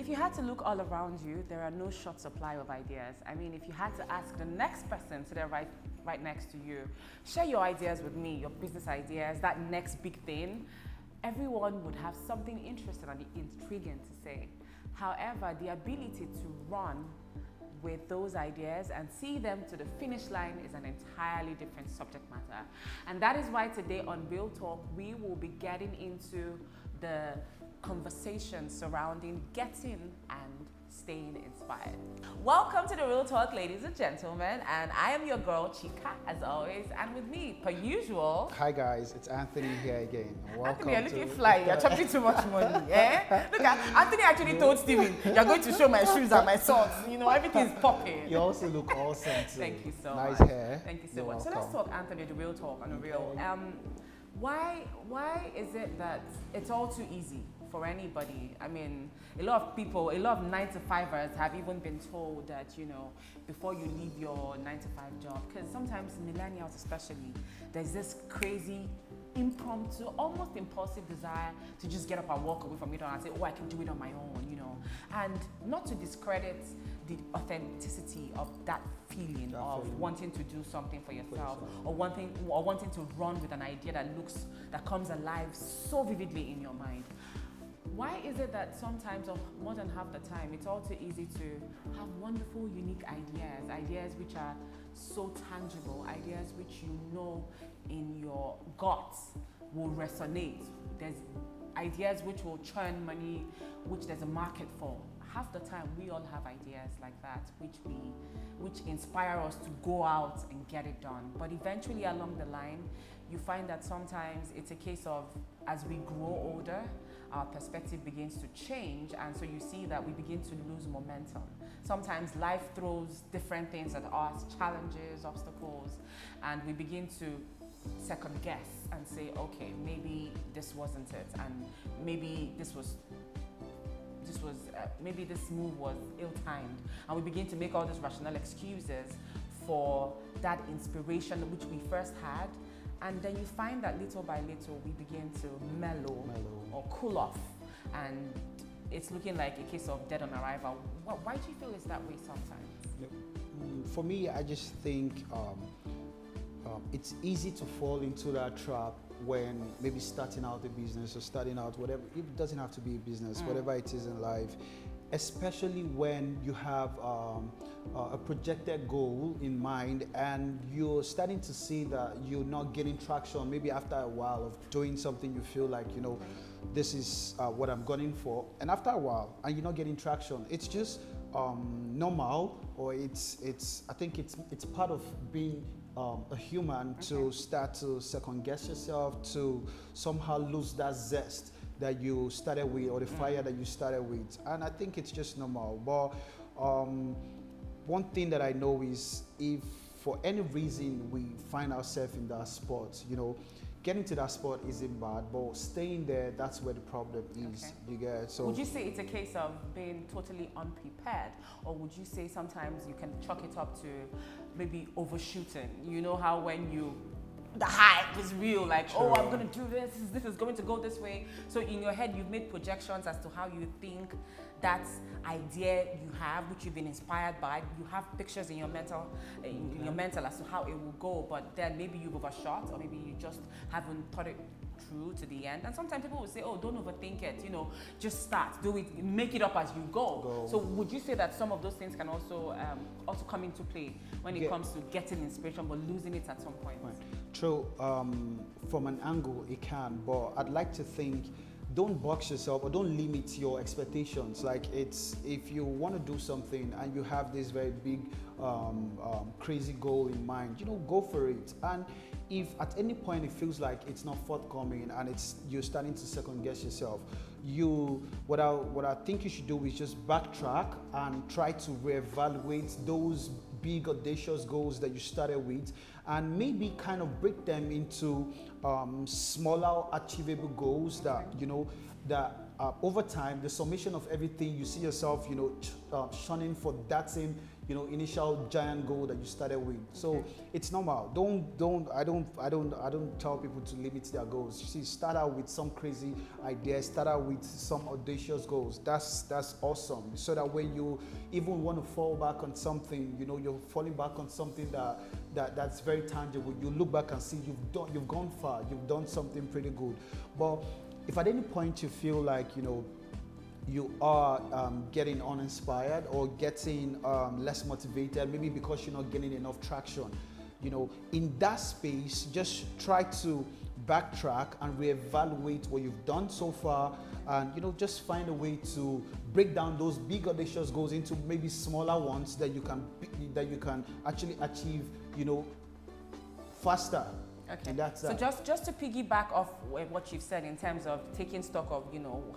If you had to look all around you, there are no short supply of ideas. I mean, if you had to ask the next person sitting right next to you, share your ideas with me, your business ideas, that next big thing, everyone would have something interesting and intriguing to say. However, the ability to run with those ideas and see them to the finish line is an entirely different subject matter. And that is why today on Real Talk, we will be getting into the conversation surrounding getting and staying inspired. Welcome to the Real Talk, ladies and gentlemen, and I am your girl Chika, as always, and with me, per usual. Hi guys, it's Anthony here again. Welcome. Anthony, you're looking fly. You're chopping too much money. Eh? Look at Anthony actually told Steven, you're going to show my shoes and my socks. You know, everything's popping. You also look awesome too. Thank you so much. Nice hair. Thank you so You're much. welcome. So let's talk, Anthony, the real talk on the real. Why is it that it's all too easy for anybody? I mean, a lot of people, a lot of 9-to-5ers have even been told that, you know, before you leave your 9-to-5 job, because sometimes millennials especially, there's this crazy impromptu, almost impulsive desire to just get up and walk away from it and say, oh, I can do it on my own, you know. And not to discredit the authenticity of that feeling of wanting to do something for yourself, or wanting to run with an idea that comes alive so vividly in your mind. Why is it that sometimes, or more than half the time, it's all too easy to have wonderful, unique ideas which are so tangible, ideas which you know in your guts will resonate. There's ideas which will churn money, which there's a market for. Half the time, we all have ideas like that, which inspire us to go out and get it done. But eventually, along the line, you find that sometimes it's a case of, as we grow older, our perspective begins to change, and so you see that we begin to lose momentum. Sometimes life throws different things at us, challenges, obstacles, and we begin to second guess and say, okay, maybe this wasn't it, and maybe maybe this move was ill-timed, and we begin to make all these rational excuses for that inspiration which we first had. And then you find that little by little, we begin to mellow or cool off. And it's looking like a case of dead on arrival. Why do you feel it's that way sometimes? For me, I just think it's easy to fall into that trap when maybe starting out a business or starting out whatever. It doesn't have to be a business, whatever it is in life. Especially when you have a projected goal in mind and you're starting to see that you're not getting traction, maybe after a while of doing something you feel like, you know, this is what I'm gunning for, and after a while and you're not getting traction, it's just normal, or I think it's part of being a human to start to second guess yourself, to somehow lose that zest that you started with, or the fire that you started with. And I think it's just normal. But one thing that I know is, if for any reason we find ourselves in that spot, you know, getting to that spot isn't bad, but staying there, that's where the problem is. Okay. You get it? So would you say it's a case of being totally unprepared, or would you say sometimes you can chalk it up to maybe overshooting? You know how when the hype is real, like, oh, I'm going to do this is going to go this way. So in your head, you've made projections as to how you think that idea you have, which you've been inspired by. You have pictures in your mental as to how it will go, but then maybe you've overshot, or maybe you just haven't thought it through to the end. And sometimes people will say, oh, don't overthink it, you know, just start, do it, make it up as you go. So would you say that some of those things can also come into play when it comes to getting inspiration but losing it at some point? Right. True, from an angle it can, but I'd like to think, don't box yourself or don't limit your expectations. Like, it's, if you want to do something and you have this very big crazy goal in mind, you know, go for it. And if at any point it feels like it's not forthcoming and you're starting to second guess yourself, what I think you should do is just backtrack and try to reevaluate those big audacious goals that you started with, and maybe kind of break them into smaller achievable goals that, you know, that over time, the summation of everything, you see yourself, shunning for that same, initial giant goal that you started with. So it's normal. I don't tell people to limit their goals. You see, start out with some crazy ideas, start out with some audacious goals. That's awesome. So that when you even want to fall back on something, you're falling back on something that's very tangible. You look back and see you've gone far, you've done something pretty good. But if at any point you feel like, you are getting uninspired or getting less motivated, maybe because you're not getting enough traction, in that space, just try to backtrack and reevaluate what you've done so far, and just find a way to break down those big audacious goals into maybe smaller ones that you can actually achieve, faster. Okay. So just to piggyback off what you've said in terms of taking stock of,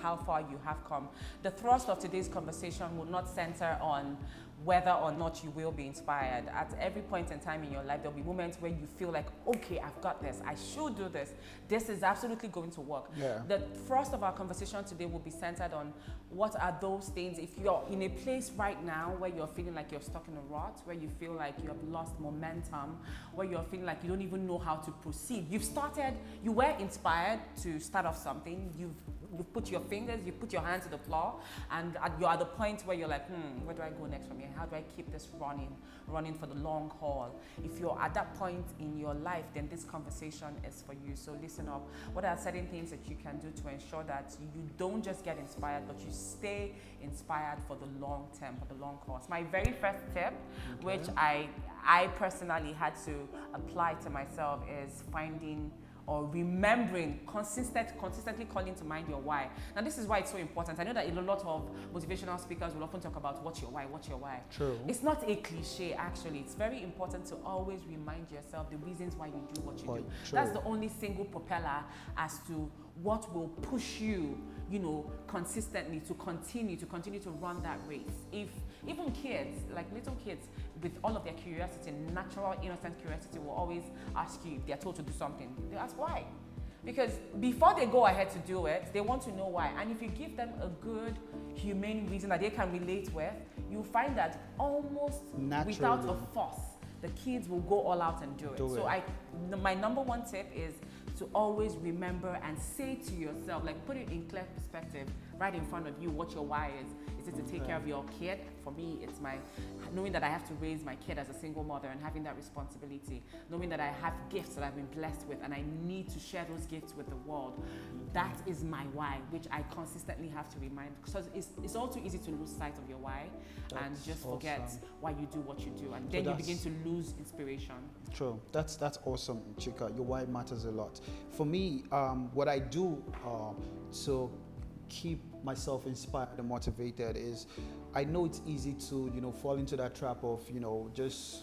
how far you have come, the thrust of today's conversation will not center on whether or not you will be inspired. At every point in time in your life, there'll be moments where you feel like, okay, I've got this, I should do this. This is absolutely going to work. Yeah. The thrust of our conversation today will be centered on what are those things, if you're in a place right now where you're feeling like you're stuck in a rut, where you feel like you have lost momentum, where you're feeling like you don't even know how to proceed. You were inspired to start off something, you've put your fingers, you put your hands to the plow, and you're at the point where you're like, where do I go next from here? How do I keep this running for the long haul? If you're at that point in your life, then this conversation is for you. So listen up. What are certain things that you can do to ensure that you don't just get inspired, but you stay inspired for the long term, for the long course? My very first tip, which I personally had to apply to myself, is finding or remembering, consistently calling to mind your why. Now, this is why it's so important. I know that a lot of motivational speakers will often talk about what's your why. True. It's not a cliche, actually. It's very important to always remind yourself the reasons why you do what you do. True. That's the only single propeller as to what will push you, consistently to continue to run that race. If even kids, like little kids, with all of their curiosity, natural, innocent curiosity, will always ask you if they're told to do something. They ask why. Because before they go ahead to do it, they want to know why. And if you give them a good, humane reason that they can relate with, you'll find that almost naturally, without a fuss, the kids will go all out and do it. So my number one tip is to always remember and say to yourself, like put it in clear perspective right in front of you, what your why is. Is it to take care of your kid? For me, it's knowing that I have to raise my kid as a single mother and having that responsibility, knowing that I have gifts that I've been blessed with and I need to share those gifts with the world. That is my why, which I consistently have to remind, because it's all too easy to lose sight of your why and just forget why you do what you do, and then you begin to lose inspiration. True. That's awesome, Chika. Your why matters a lot. For me, what I do to keep myself inspired and motivated is, I know it's easy to fall into that trap of just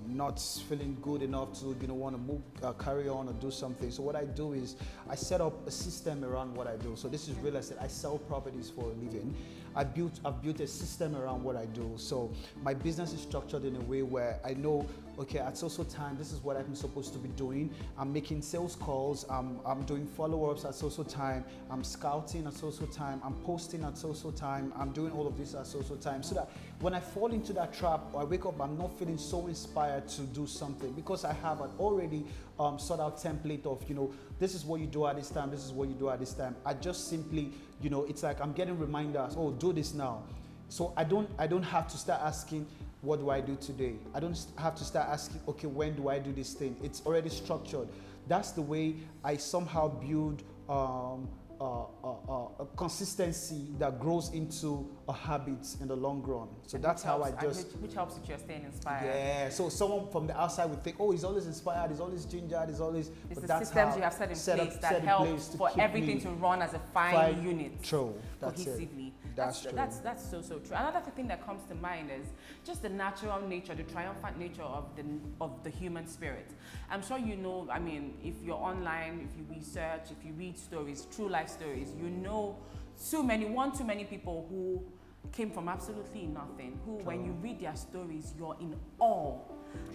not feeling good enough to want to move, carry on or do something. So what I do is I set up a system around what I do. So this is real estate. I sell properties for a living. I've built a system around what I do. So my business is structured in a way where I know, okay, at so time, this is what I'm supposed to be doing. I'm making sales calls. I'm doing follow-ups at so time. I'm scouting at so time. I'm posting at so time. I'm doing all of this at so time. So that when I fall into that trap, or I wake up, I'm not feeling so inspired to do something, because I have an already sort out template of, this is what you do at this time. This is what you do at this time. I just simply, it's like I'm getting reminders. Oh, do this now. So I don't have to start asking, what do I do today? I don't have to start asking, okay, when do I do this thing? It's already structured. That's the way I somehow build a consistency that grows into a habit in the long run. So and that's how I just... Which helps with your staying inspired. Yeah, so someone from the outside would think, oh, he's always inspired, he's always gingered, he's always... It's the systems you have set in place that help for everything to run as a fine unit. True, that's cohesively. It. That's true. That's so true. Another thing that comes to mind is just the natural nature, the triumphant nature of the human spirit. I'm sure you know, I mean, if you're online, if you research, if you read stories, true life stories, you know too many people who came from absolutely nothing, who when you read their stories, you're in awe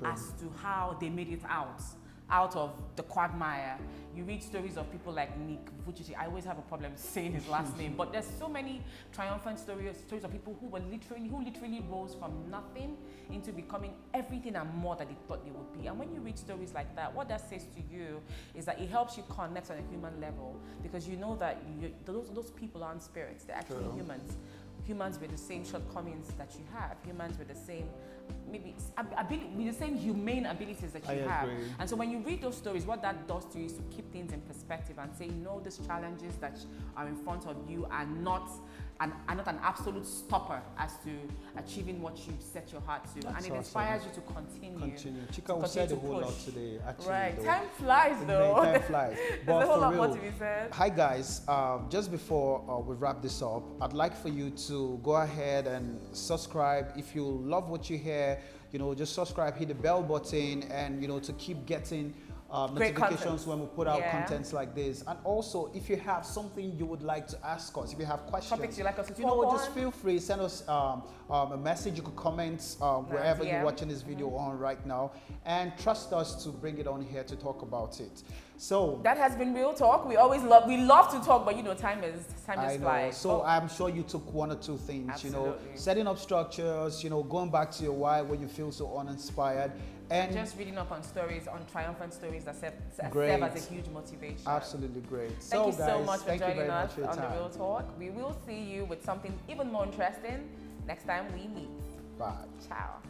as to how they made it out. out of the quagmire. You read stories of people like Nick Vujicic. I always have a problem saying his last name, but there's so many triumphant stories of people who literally rose from nothing into becoming everything and more that they thought they would be. And when you read stories like that, what that says to you is that it helps you connect on a human level, because you know that those people aren't spirits; they're actually humans with the same shortcomings that you have, humans with the same with the same humane abilities that you have. And so when you read those stories, what that does to you is to keep things in perspective and say, no, these challenges that are in front of you are not an absolute stopper as to achieving what you set your heart to. That's and it inspires you to continue. Chika, we said a whole lot today, actually. Right, time flies though. Time flies. There's a whole lot more real, to be said. Hi guys, just before we wrap this up, I'd like for you to go ahead and subscribe. If you love what you hear, just subscribe, hit the bell button, and to keep getting notifications when we put out contents like this. And also, if you have something you would like to ask us, if you have questions, topics you like us to talk on, just feel free, send us a message. You could comment wherever you're watching this video on right now, and trust us to bring it on here to talk about it. So that has been Real Talk. We love to talk, but time is flying. So I'm sure you took one or two things. Absolutely. Setting up structures, going back to your why when you feel so uninspired, and just reading up on triumphant stories that serve as a huge motivation. Absolutely great. Thank you so much for joining us on the Real Talk. We will see you with something even more interesting next time we meet. Bye. Ciao.